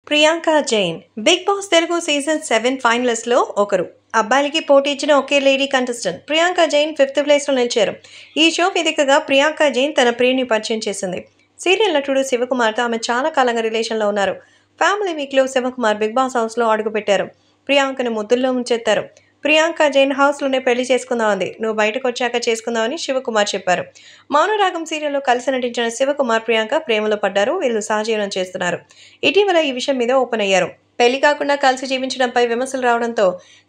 Priyanka Jain big boss Telugu season 7 ఫైనలిస్ట్లో ఒకరు. అబ్బాయిలకి పోటీ ఇచ్చిన ఒకే lady contestant Priyanka Jain 5th ప్లేస్లో నిలిచారు. ఈ షో వేదికగా ప్రియాంక జైన్ తన ప్రియుని పరిచయం చేసింది. సీరియల్ నటుడు శివకుమార్తో ఆమె చాలా కాలంగా రిలేషన్లో ఉన్నారు. ఫ్యామిలీ వీక్లో శివకుమార్ బిగ్ బాస్ హౌస్లో అడుగుపెట్టారు. ప్రియాంకను ముద్దుల్లో ముంచెత్తారు. ప్రియాంక జైన్ హౌస్లోనే పెళ్లి చేసుకుందాం అంది. నువ్వు బయటకు వచ్చాక చేసుకుందామని శివకుమార్ చెప్పారు. మౌనరాగం సీరియల్లో కలిసి నటించిన శివకుమార్ ప్రియాంక ప్రేమలో పడ్డారు. వీళ్ళు సహజీవనం చేస్తున్నారు. ఇటీవల ఈ విషయం మీద ఓపెన్ అయ్యారు. పెళ్లి కాకుండా కలిసి జీవించడంపై విమర్శలు రావడంతో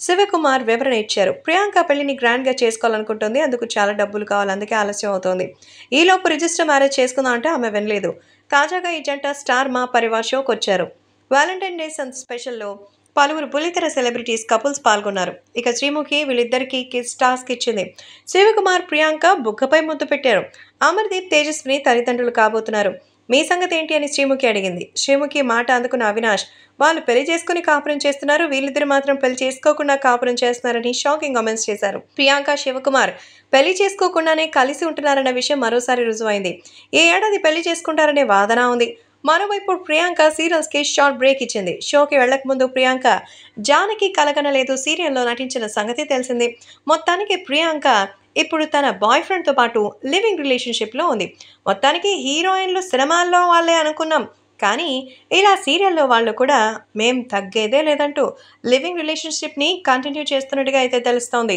శివకుమార్ వివరణ ఇచ్చారు. ప్రియాంక పెళ్లిని గ్రాండ్గా చేసుకోవాలనుకుంటుంది. అందుకు చాలా డబ్బులు కావాలి. అందుకే ఆలస్యం అవుతోంది. ఈలోపు రిజిస్టర్ మ్యారేజ్ చేసుకుందాం అంటే ఆమె వినలేదు. తాజాగా ఈ జంట స్టార్ మా పరివార్ షోకి వచ్చారు. వ్యాలంటైన్ డే స్పెషల్లో పలువురు బుల్లితెర సెలబ్రిటీస్ కపుల్స్ పాల్గొన్నారు. ఇక శ్రీముఖి వీళ్ళిద్దరికి కిస్ టాస్క్ ఇచ్చింది. శివకుమార్ ప్రియాంక బుగ్గపై ముద్దు పెట్టారు. అమర్దీప్ తేజస్విని తల్లిదండ్రులు కాబోతున్నారు. మీ సంగతి ఏంటి అని శ్రీముఖి అడిగింది. శ్రీముఖి మాట అందుకున్న అవినాష్ వాళ్ళు పెళ్లి చేసుకుని కాపురం చేస్తున్నారు, వీళ్ళిద్దరు మాత్రం పెళ్లి చేసుకోకుండా కాపురం చేస్తున్నారని షాకింగ్ కామెంట్స్ చేశారు. ప్రియాంక శివకుమార్ పెళ్లి చేసుకోకుండానే కలిసి ఉంటున్నారన్న విషయం మరోసారి రుజువైంది. ఈ ఏడాది పెళ్లి చేసుకుంటారనే వాదన ఉంది. మరోవైపు ప్రియాంక సీరియల్స్కి షార్ట్ బ్రేక్ ఇచ్చింది. షోకి వెళ్లక ముందు ప్రియాంక జానకి కలగనలేదు సీరియల్లో నటించిన సంగతి తెలిసింది. మొత్తానికి ప్రియాంక ఇప్పుడు తన బాయ్ ఫ్రెండ్తో పాటు లివింగ్ రిలేషన్షిప్లో ఉంది. మొత్తానికి హీరోయిన్లు సినిమాల్లో వాళ్ళే అనుకున్నాం, కానీ ఇలా సీరియల్లో వాళ్ళు కూడా మేం తగ్గేదే లేదంటూ లివింగ్ రిలేషన్షిప్ని కంటిన్యూ చేస్తున్నట్టుగా అయితే తెలుస్తోంది.